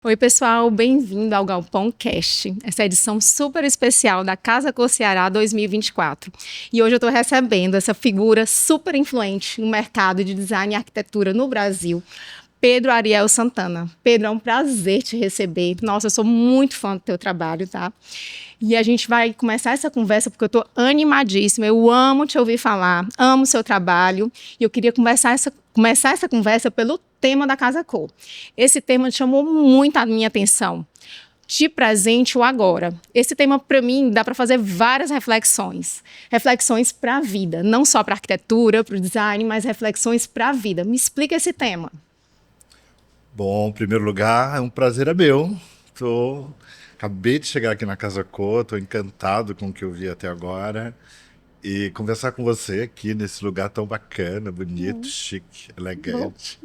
Oi, pessoal, bem-vindo ao Galpão Cast, essa edição super especial da Casa Cor Ceará 2024. E hoje eu estou recebendo essa figura super influente no mercado de design e arquitetura no Brasil, Pedro Ariel Santana. Pedro, é um prazer te receber. Nossa, eu sou muito fã do teu trabalho, tá? E a gente vai começar essa conversa porque eu estou animadíssima. Eu amo te ouvir falar, amo o seu trabalho. E eu queria começar essa conversa pelo tema da Casa Cor. Esse tema chamou muito a minha atenção. De presente ou agora. Esse tema, para mim, dá para fazer várias reflexões. Reflexões para a vida, não só para a arquitetura, para o design, mas reflexões para a vida. Me explica esse tema. Bom, em primeiro lugar, é um prazer é meu. Acabei de chegar aqui na Casa Cor, estou encantado com o que eu vi até agora. E conversar com você aqui nesse lugar tão bacana, bonito, chique, Bom. elegante.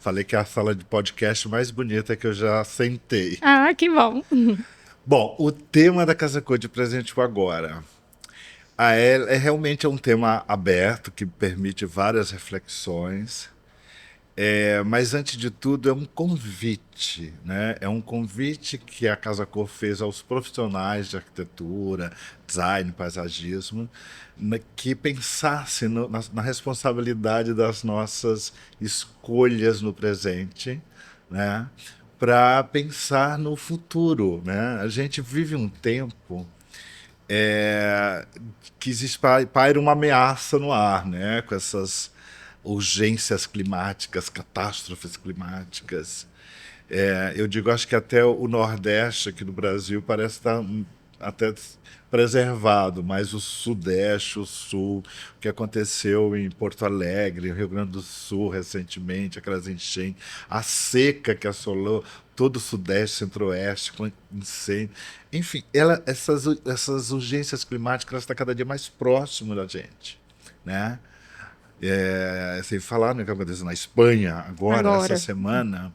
Falei que é a sala de podcast mais bonita que eu já sentei. Ah, que bom. Bom, o tema da Casa Cor de presente o agora. Realmente um tema aberto que permite várias reflexões. Mas, antes de tudo, é um convite, né? É um convite que a Casa Cor fez aos profissionais de arquitetura, design, paisagismo, que pensasse na responsabilidade das nossas escolhas no presente, né? Para pensar no futuro, né? A gente vive um tempo é, que paira uma ameaça no ar, né? Com essas urgências climáticas, catástrofes climáticas. Eu digo, acho que até o Nordeste aqui do Brasil parece estar até preservado, mas o Sudeste, o Sul, o que aconteceu em Porto Alegre, Rio Grande do Sul recentemente, aquelas enchentes, a seca que assolou todo o Sudeste, Centro-Oeste, com incêndio. Enfim, essas urgências climáticas estão cada dia mais próximas da gente, né? Sem falar no que aconteceu na Espanha agora, essa Agora. semana.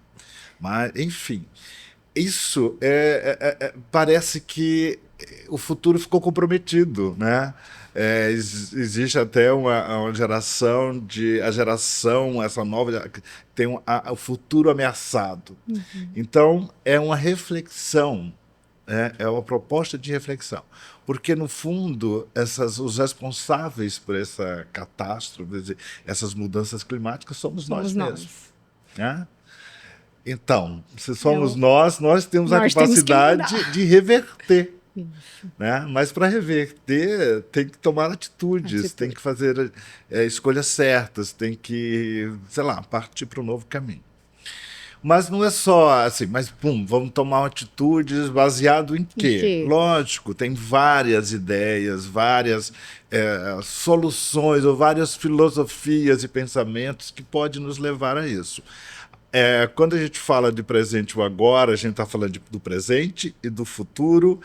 Mas, enfim, isso parece que o futuro ficou comprometido, né? Existe até uma geração essa nova tem o futuro ameaçado. Então é uma reflexão, é uma proposta de reflexão, porque no fundo os responsáveis por essa catástrofe, essas mudanças climáticas somos Somos nós mesmos, nós. né? Então, se somos Eu, nós temos a nós temos que capacidade mudar. de reverter, Isso. né? Mas para reverter tem que tomar atitudes, tem Atitude. que fazer escolhas certas, tem que, sei lá, partir para um novo caminho. Mas não é só assim, mas pum, vamos tomar atitudes baseado em Em quê? quê? Lógico, tem várias ideias, várias soluções ou várias filosofias e pensamentos que podem nos levar a isso. Quando a gente fala de presente ou agora, a gente está falando do presente e do futuro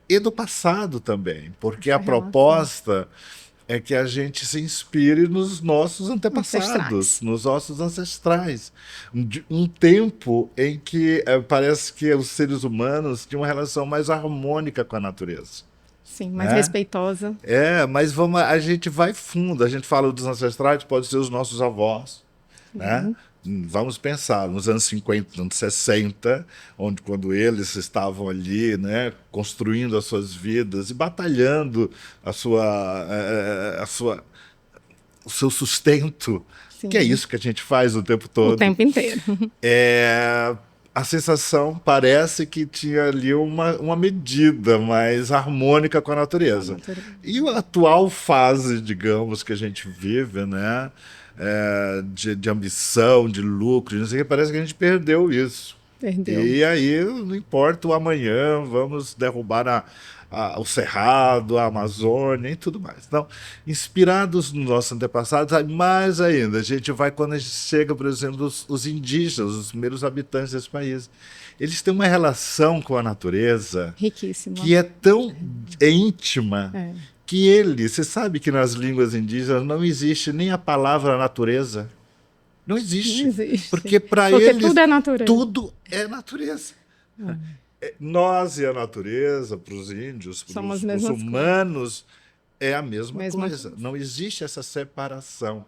e do passado também, porque Essa a relação. proposta é que a gente se inspire nos nossos antepassados, Ancestrais. nos nossos ancestrais. Um tempo em que parece que os seres humanos tinham uma relação mais harmônica com a natureza, Sim, mais né? respeitosa. Mas a gente vai fundo, a gente fala dos ancestrais, pode ser os nossos avós, né? Sim. Vamos pensar nos anos 50, anos 60, quando eles estavam ali, né, construindo as suas vidas e batalhando a sua, a sua, o seu sustento, que é Sim. isso que a gente faz o tempo O todo. tempo inteiro. A sensação parece que tinha ali uma medida mais harmônica com a Com a natureza. natureza. E a atual fase, digamos, que a gente vive, né, de ambição, de lucro, não sei o que, parece que a gente perdeu isso. Perdeu. E aí, não importa o amanhã, vamos derrubar o Cerrado, a Amazônia e tudo mais. Então, inspirados nos nossos antepassados, aí mais ainda, a gente vai quando a gente chega, por exemplo, os indígenas, os primeiros habitantes desse país. Eles têm uma relação com a natureza Riquíssima. que é tão íntima É. que você sabe que nas línguas indígenas não existe nem a palavra natureza. Não Não existe. existe. Porque para Porque tudo eles é natureza. tudo é natureza. Nós e a natureza, para os índios, para Somos as os mesmas coisas. humanos, é a mesma Mesma coisa. coisa. Não existe essa separação.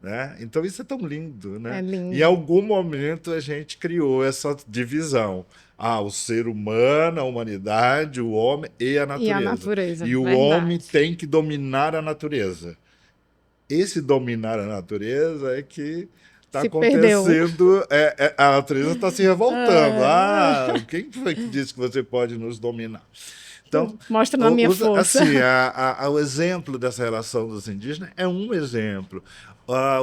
né? Então isso é tão lindo, É né? Em lindo. algum momento a gente criou essa divisão. Ah, o ser humano, a humanidade, o homem e a E a natureza. natureza, E o homem verdade. tem que dominar a natureza. Esse dominar a natureza é que está Se perdeu. acontecendo, a natureza está se revoltando. Ah, Ah, quem foi que disse que você pode nos dominar? Então, mostra na minha força. assim, o exemplo dessa relação dos indígenas é um exemplo.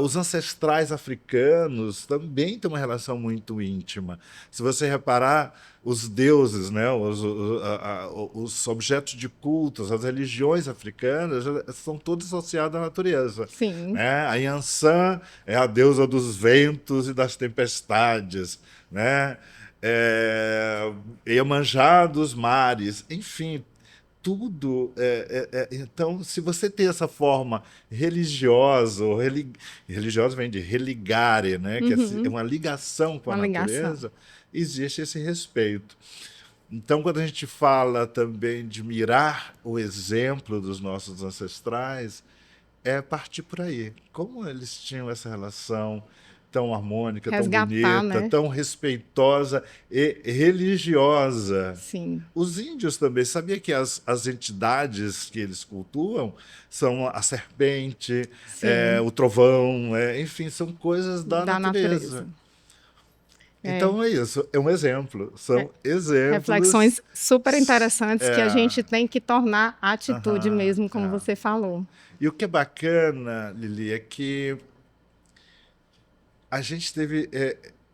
Os ancestrais africanos também têm uma relação muito íntima. Se você reparar, os deuses, né, os objetos de cultos, as religiões africanas são todas associadas à natureza. Sim, Né? A Yansan é a deusa dos ventos e das tempestades, né? Iemanjá dos mares, enfim, tudo. Então, se você tem essa forma religiosa, religiosa vem de religare, né? Que é uma ligação com a uma ligação. natureza, existe esse respeito. Então, quando a gente fala também de mirar o exemplo dos nossos ancestrais, é partir por aí. Como eles tinham essa relação tão harmônica, tão Resgatar, bonita, né? tão respeitosa e religiosa. Sim, Os índios também, sabia que as entidades que eles cultuam são a serpente, sim, o trovão, enfim, são coisas da da natureza. natureza. É, Então é isso, é um exemplo, são exemplos. reflexões super interessantes que a É, gente tem que tornar atitude aham, mesmo, como é. você falou. E o que é bacana, Lili, é que a gente teve.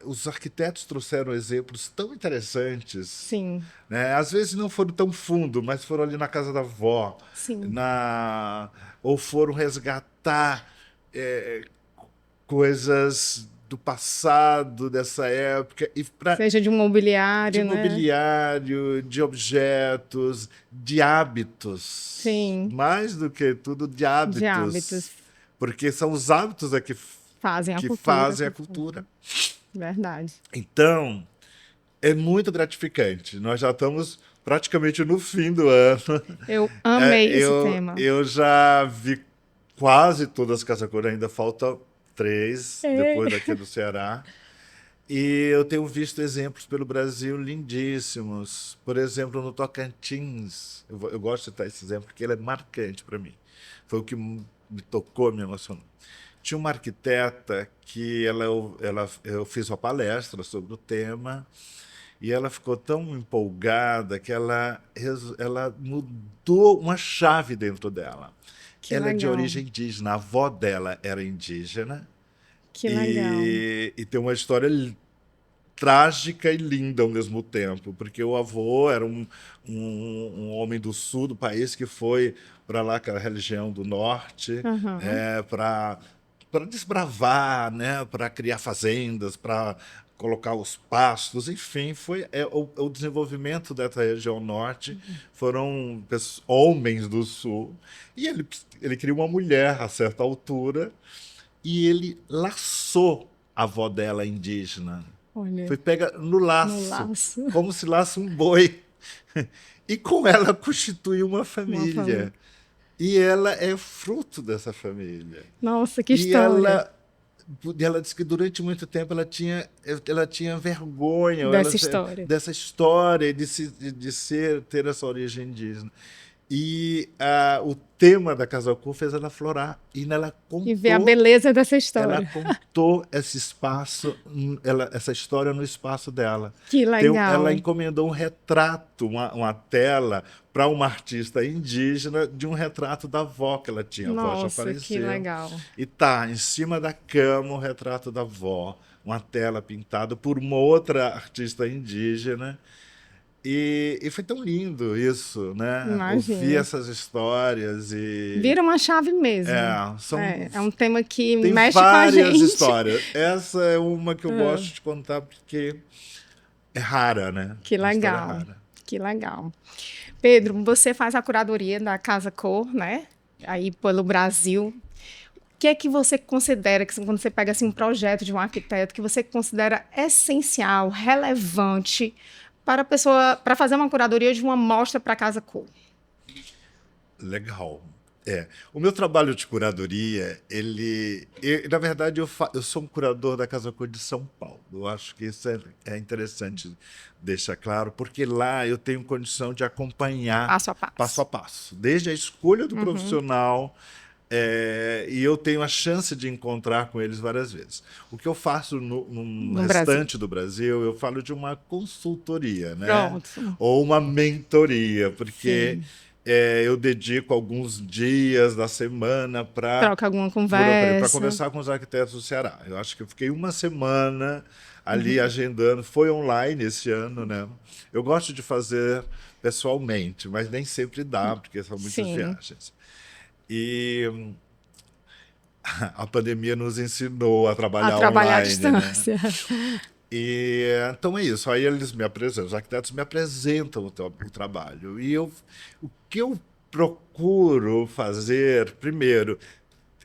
Os arquitetos trouxeram exemplos tão interessantes, Sim, né? Às vezes não foram tão fundo, mas foram ali na casa da avó, sim. ou foram resgatar é, coisas do passado dessa época e Seja de um de mobiliário, né? mobiliário, de objetos, de hábitos, Sim, mais do que tudo de de hábitos, hábitos. porque são os hábitos Fazem a que cultura. fazem a cultura. Verdade. Então, é muito gratificante. Nós já estamos praticamente no fim do ano. Eu amei esse Eu, tema. eu já vi quase todas as Casa-Cor, ainda falta 3 É. depois daqui do Ceará. E eu tenho visto exemplos pelo Brasil lindíssimos. Por exemplo, no Tocantins. Eu gosto de citar esse exemplo porque ele é marcante para mim. Foi o que me tocou, me emocionou. Tinha uma arquiteta que eu fiz uma palestra sobre o tema e ela ficou tão empolgada que ela mudou uma chave dentro dela. Que Ela é de legal. origem indígena, a avó dela era indígena Que legal. e tem uma história trágica e linda ao mesmo tempo, porque o avô era um homem do sul do país que foi para lá, aquela região do norte, Aham. para desbravar, né, para criar fazendas, para colocar os pastos, enfim, foi o desenvolvimento dessa região norte foram homens do sul e ele queria uma mulher a certa altura e ele laçou a avó dela indígena. Olha, Foi pega no no laço, laço. como se laça um boi. E com ela constituiu uma Uma família. família. E ela é fruto dessa família. Nossa, que E história ela disse que durante muito tempo ela tinha vergonha dessa história. dessa história de ter essa origem indígena. E o tema da Casa Cor fez ela florar. E E ver a beleza dessa ela história. contou esse espaço, essa história no espaço dela. Que Ela legal. encomendou um retrato, uma tela, para uma artista indígena de um retrato da avó que ela tinha. A avó já Nossa, que faleceu. legal. E tá em cima da cama o retrato da avó, uma tela pintada por uma outra artista indígena. E foi tão lindo isso, né? Ouvir Imagino. essas histórias e Vira uma chave mesmo. são É um tema que tem mexe com a várias gente. histórias. Essa é uma que eu Ah, gosto de contar porque é rara, né? que Uma história legal. rara. Que legal. Pedro, você faz a curadoria da Casa Cor, né? Aí pelo Brasil. O que é que você considera, que quando você pega assim, um projeto de um arquiteto, que você considera essencial, relevante para a pessoa, para fazer uma curadoria de uma mostra para a Casa Cor? Legal. O meu trabalho de curadoria, na verdade, eu sou um curador da Casa Cor de São Paulo. Eu acho que isso é interessante deixar claro, porque lá eu tenho condição de acompanhar Passo a passo a passo. passo, desde a escolha do Uhum. profissional, e eu tenho a chance de encontrar com eles várias vezes. O que eu faço no No Brasil. restante do Brasil, eu falo de uma consultoria, né? Pronto. Ou uma mentoria, porque Sim. eu dedico alguns dias da semana para Troca alguma conversa. conversar com os arquitetos do Ceará. Eu acho que eu fiquei uma semana ali Uhum. agendando. Foi online esse ano, né? Eu gosto de fazer pessoalmente, mas nem sempre dá, porque são muitas Sim. viagens. E a pandemia nos ensinou a A trabalhar trabalhar à online, né? distância. E então é isso. Aí eles me apresentam, os arquitetos me apresentam o trabalho. O que eu procuro fazer, primeiro,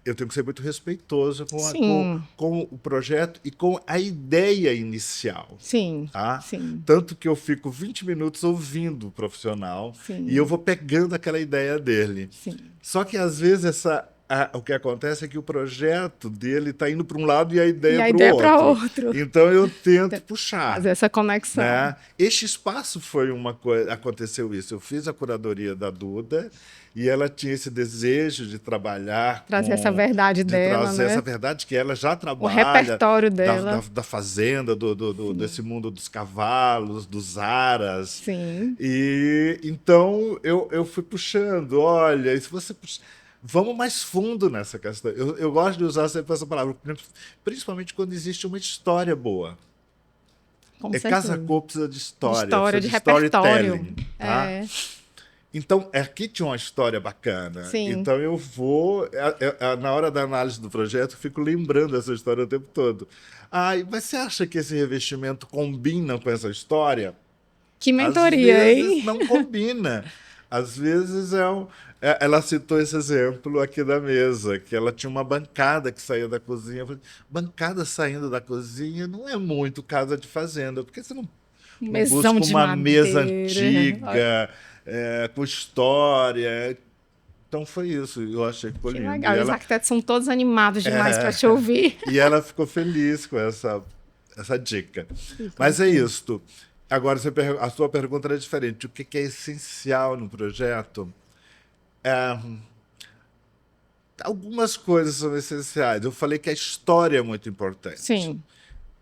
eu tenho que ser muito respeitoso Sim. com o projeto e com a ideia inicial. Sim. Tá? Sim. Tanto que eu fico 20 minutos ouvindo o profissional e eu Sim. vou pegando aquela ideia dele. Sim. Só que às vezes o que acontece é que o projeto dele está indo para um lado e a E ideia a para o ideia é para outro. outro. Então eu tento puxar. Fazer essa conexão. Né? Este espaço foi uma coisa, aconteceu isso. Eu fiz a curadoria da Duda e ela tinha esse desejo de trabalhar Trazer essa verdade de dela, trazer essa né? verdade que ela já O trabalha repertório dela. da fazenda, desse mundo dos cavalos, dos aras. Sim. E então eu fui puxando, olha, e se você vamos mais fundo nessa questão. Eu gosto de usar sempre essa palavra, principalmente quando existe uma história boa. Com Casa certeza. Cor precisa de De história, história, precisa de de repertório. storytelling, tá? É. Então, aqui tinha uma história bacana. Sim. Então, eu vou, na hora da análise do projeto, eu fico lembrando essa história o tempo todo. Mas você acha que esse revestimento combina com essa história? Que Às mentoria, vezes hein? não combina. Às vezes ela citou esse exemplo aqui da mesa, que ela tinha uma bancada que saía da cozinha. Eu falei, bancada saindo da cozinha não é muito casa de fazenda, porque você Um não mesão busca de uma mesa madeira. antiga, com história. Então foi isso, eu achei que ficou Que lindo. E legal. E os ela, arquitetos são todos animados demais para é, te ouvir. e ela ficou feliz com essa dica. Ficam, Mas é sim. isso. Agora, a sua pergunta era diferente. O que é essencial no projeto? É, algumas coisas são essenciais. Eu falei que a história é muito importante, Sim.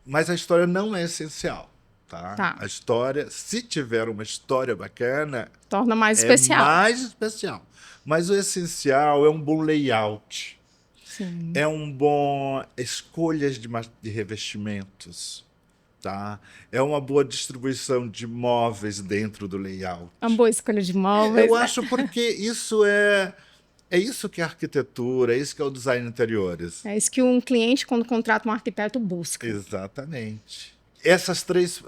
mas a história não é essencial. Tá? Tá. A história, se tiver uma história bacana, Torna mais é especial. mais especial. Mas o essencial é um bom layout, Sim. é um bom escolhas de revestimentos, tá? É uma boa distribuição de móveis dentro do layout. Uma boa escolha de móveis, Eu né? acho porque isso é isso que é arquitetura, é isso que é o design de interiores. É isso que um cliente, quando contrata um arquiteto, busca. Exatamente.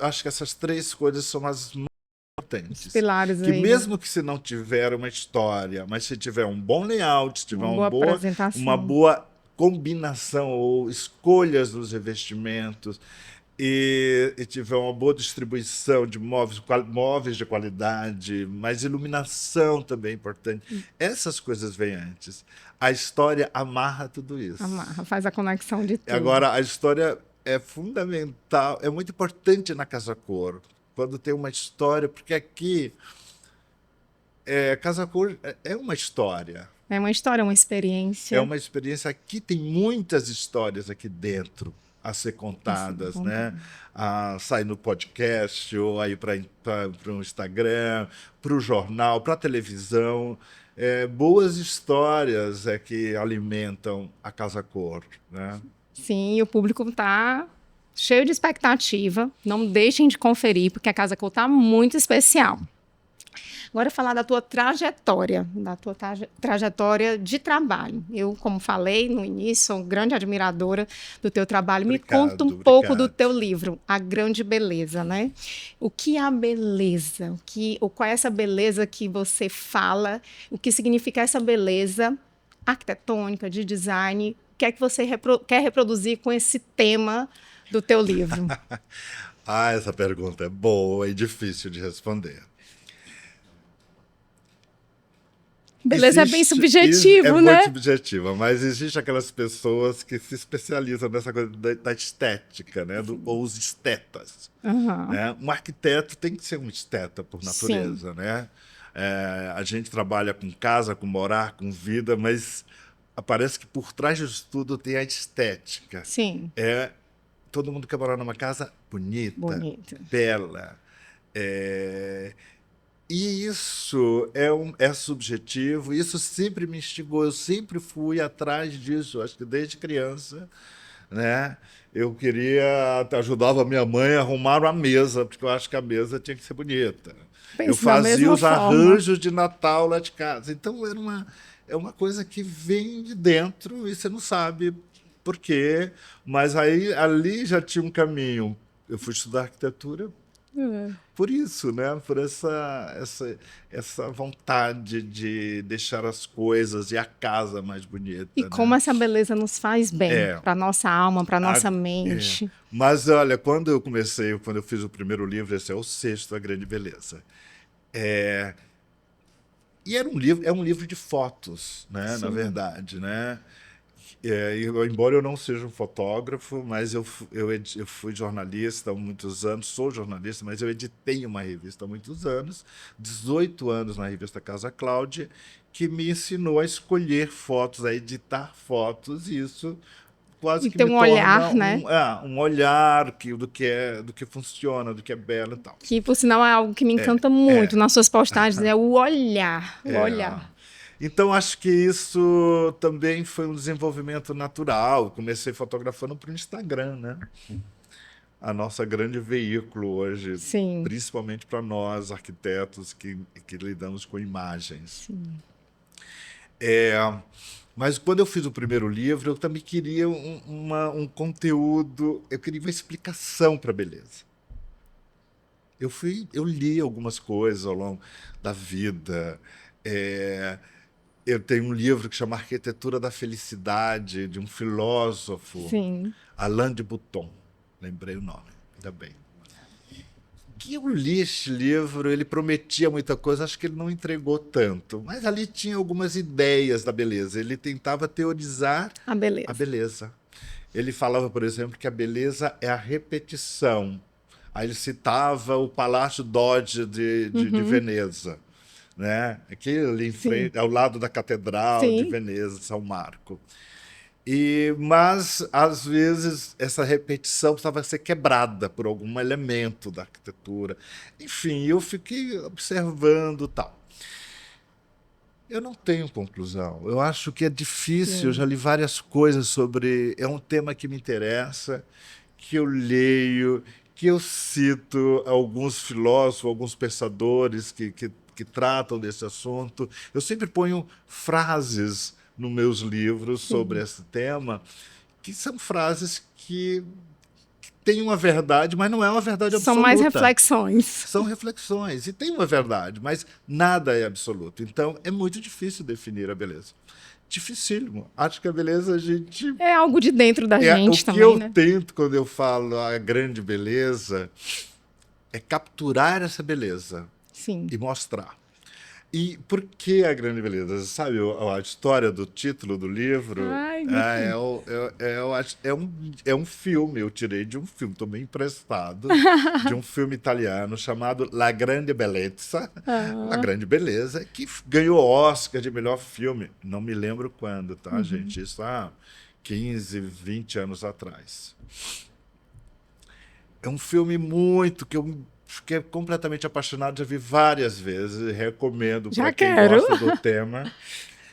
Acho que essas três coisas são as mais Os importantes. pilares Que aí, né? mesmo que se não tiver uma história, mas se tiver um bom layout, se tiver Uma boa uma apresentação. boa combinação ou escolhas dos revestimentos e tiver uma boa distribuição de móveis de qualidade, mas iluminação também é importante. Essas coisas vêm antes. A história amarra tudo isso. Amarra, faz a conexão de tudo. Agora, a história é fundamental, é muito importante na Casa Cor, quando tem uma história, porque aqui Casa Cor é uma história, É uma história, uma é experiência. uma experiência. Aqui tem muitas histórias aqui dentro a ser Assim, contadas, né? A sair no podcast, ou aí para o Instagram, para o jornal, para a televisão. Boas histórias que alimentam a Casa Cor, né? sim, e o público está cheio de expectativa. Não deixem de conferir, porque a Casa Cor está muito especial. Agora, falar da tua trajetória, trajetória de trabalho. Eu, como falei no início, sou grande admiradora do teu trabalho. Me conta um pouco do Obrigado. teu livro, A Grande Beleza, né? O que é a beleza? Qual é essa beleza que você fala? O que significa essa beleza arquitetônica, de design? O que é que você quer reproduzir com esse tema do teu livro? Essa pergunta é boa e difícil de responder. Beleza é bem existe, subjetivo, é né? muito subjetiva, mas existe aquelas pessoas que se especializam nessa coisa da estética, né? Ou os estetas. Aham. Né? Um arquiteto tem que ser um esteta por Sim, natureza, né? A gente trabalha com casa, com morar, com vida, mas parece que por trás disso tudo tem a estética. sim. Todo mundo quer morar numa casa bonita, Bonito. bela. É, e isso é subjetivo, isso sempre me instigou, eu sempre fui atrás disso, acho que desde criança, né? Eu ajudava a minha mãe a arrumar uma mesa, porque eu acho que a mesa tinha que ser bonita. Eu Penso da fazia mesma os forma. arranjos de Natal lá de casa. Então é uma coisa que vem de dentro e você não sabe por quê, mas aí ali já tinha um caminho. Eu fui estudar arquitetura É. por isso, né? Por essa vontade de deixar as coisas e a casa mais E bonita, como né? essa beleza nos faz bem É, para nossa alma, para a- nossa é. mente. Mas olha, quando eu fiz o primeiro livro, esse é o sexto, A Grande Beleza. E é um livro de fotos, né? Na Sim. verdade, né? Embora eu não seja um fotógrafo, mas eu fui jornalista há muitos anos, sou jornalista, mas eu editei uma revista há muitos anos, 18 anos na revista Casa Cláudia, que me ensinou a escolher fotos, a editar fotos, e isso quase E que ter me um torna olhar, né? um olhar do que funciona, do que é belo e tal. Que, por sinal, é algo que me encanta muito nas suas postagens, é o olhar. O É, olhar. então, acho que isso também foi um desenvolvimento natural. Comecei fotografando para o Instagram, né? A nossa grande veículo hoje, Sim, principalmente para nós, arquitetos, que lidamos com imagens. sim. É, mas quando eu fiz o primeiro livro, eu também queria um conteúdo, eu queria uma explicação para a beleza. Eu li algumas coisas ao longo da vida. É, eu tenho um livro que chama Arquitetura da Felicidade, de um filósofo, Sim. Alain de Botton. Lembrei o nome, ainda bem. Que eu li este livro, ele prometia muita coisa, acho que ele não entregou tanto, mas ali tinha algumas ideias da beleza. Ele tentava teorizar A a beleza. beleza. Ele falava, por exemplo, que a beleza é a repetição. Aí ele citava o Palácio Doge de Uhum. Veneza, né? Aquele ali em Sim, frente, ao lado da Catedral de sim. Veneza, São Marco. Mas, às vezes, essa repetição precisava ser quebrada por algum elemento da arquitetura. Enfim, eu fiquei observando tal. Eu não tenho conclusão. Eu acho que é difícil. Eu já Sim. li várias coisas sobre. É um tema que me interessa, que eu leio, que eu cito alguns filósofos, alguns pensadores que tratam desse assunto. Eu sempre ponho frases nos meus livros sobre Sim. esse tema, que são frases que têm uma verdade, mas não é uma verdade São mais absoluta. reflexões. São reflexões e tem uma verdade, mas nada é absoluto. Então é muito difícil definir a beleza. Dificílimo. Acho que a beleza a gente É algo de dentro da o gente que também, eu né? tento quando eu falo a grande beleza é capturar essa beleza Sim. e mostrar. E por que a grande beleza? Sabe a história do título do livro? Ai, me conta. É um filme, eu tirei de um filme, tomei emprestado, de um filme italiano chamado La Grande Bellezza, A Ah, Grande Beleza, que ganhou Oscar de melhor filme. Não me lembro quando, tá, uhum. gente? Isso há 15, 20 anos atrás. É um filme muito que eu fiquei completamente apaixonado, já vi várias vezes, recomendo para Já quem quero. gosta do tema.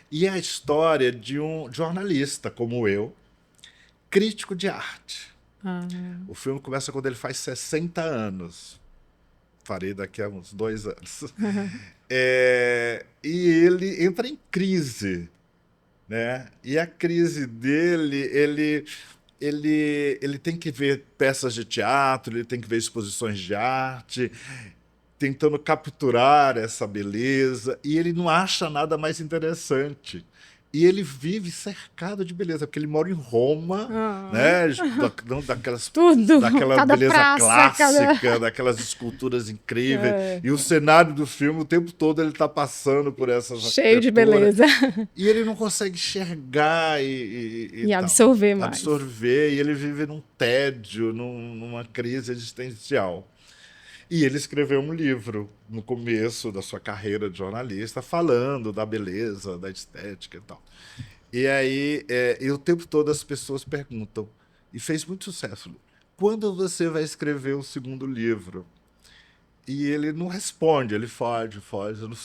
E é a história de um jornalista como eu, crítico de arte. Ah, O filme começa quando ele faz 60 anos. Farei daqui a uns 2 anos. E ele entra em crise, né? E a crise dele, ele tem que ver peças de teatro, ele tem que ver exposições de arte, tentando capturar essa beleza, e ele não acha nada mais interessante. E ele vive cercado de beleza, porque ele mora em Roma, né? Daquelas, Tudo. daquela Cada beleza praça, clássica, daquelas esculturas incríveis. E o cenário do filme, o tempo todo, ele está passando por essas cheio de arquiteturas. beleza. E ele não consegue enxergar e tal. Absorver mais. Absorver, e ele vive num tédio, numa crise existencial. E ele escreveu um livro no começo da sua carreira de jornalista, falando da beleza, da estética e tal. E aí, e o tempo todo as pessoas perguntam, e fez muito sucesso, quando você vai escrever o segundo livro? E ele não responde, ele foge.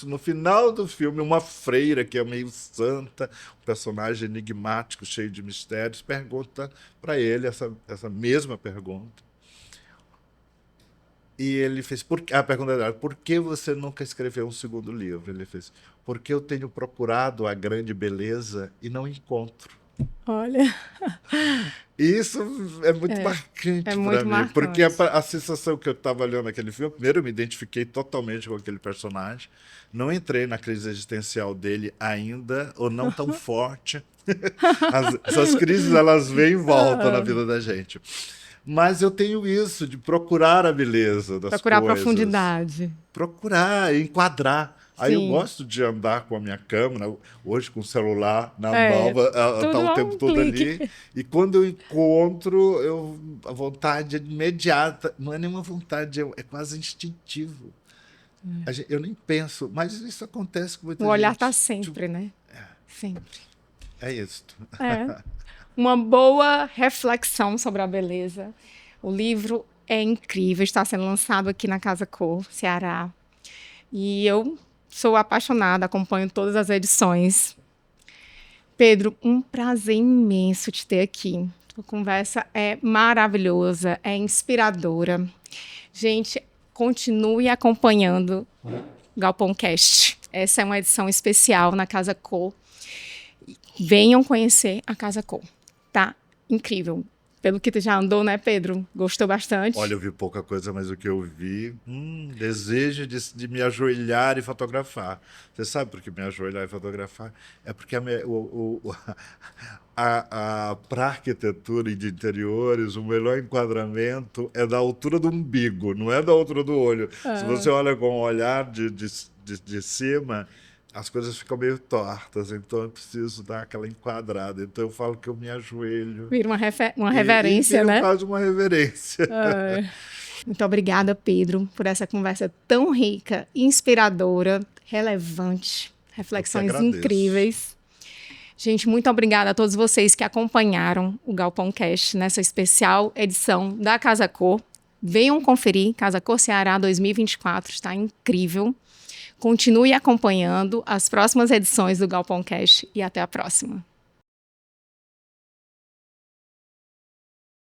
No final do filme, uma freira que é meio santa, um personagem enigmático, cheio de mistérios, pergunta para ele essa mesma pergunta. E ele fez, a pergunta era, por que você nunca escreveu um segundo livro? Ele fez, porque eu tenho procurado a grande beleza e não encontro. Olha. E isso é muito marcante para mim, marcante. porque a sensação que eu estava olhando aquele filme, primeiro eu me identifiquei totalmente com aquele personagem, não entrei na crise existencial dele ainda, ou não tão forte. Essas crises, elas vêm e voltam na vida da gente. Mas eu tenho isso, de procurar a beleza das procurar coisas. Profundidade. Procurar, enquadrar. Aí eu Sim. gosto de andar com a minha câmera, hoje com o celular na mão, ela está o tempo todo ali. E quando eu encontro, a vontade imediata, não é nenhuma vontade, é quase instintivo. Eu nem penso, mas isso acontece com muita gente. O olhar está sempre, né? Sempre. É isso. Uma boa reflexão sobre a beleza. O livro é incrível, está sendo lançado aqui na Casa Cor, Ceará. E eu sou apaixonada, acompanho todas as edições. Pedro, um prazer imenso te ter aqui. A conversa é maravilhosa, é inspiradora. Gente, continue acompanhando Galpão Cast. Essa é uma edição especial na Casa Cor. Venham conhecer a Casa Cor. Tá incrível. Pelo que tu já andou, né, Pedro? Gostou bastante? Olha, eu vi pouca coisa, mas o que eu vi, desejo de me ajoelhar e fotografar. Você sabe por que me ajoelhar e fotografar? É porque para arquitetura e de interiores, o melhor enquadramento é da altura do umbigo, não é da altura do olho. Se você olha com o olhar de cima, as coisas ficam meio tortas, então eu preciso dar aquela enquadrada. Então eu falo que eu me ajoelho. Vira uma reverência, né? Quase uma reverência. Muito obrigada, Pedro, por essa conversa tão rica, inspiradora, relevante, reflexões incríveis. Gente, muito obrigada a todos vocês que acompanharam o Galpão Cast nessa especial edição da Casa Cor. Venham conferir, Casa Cor Ceará 2024, está incrível. Continue acompanhando as próximas edições do Galpão Cast e até a próxima.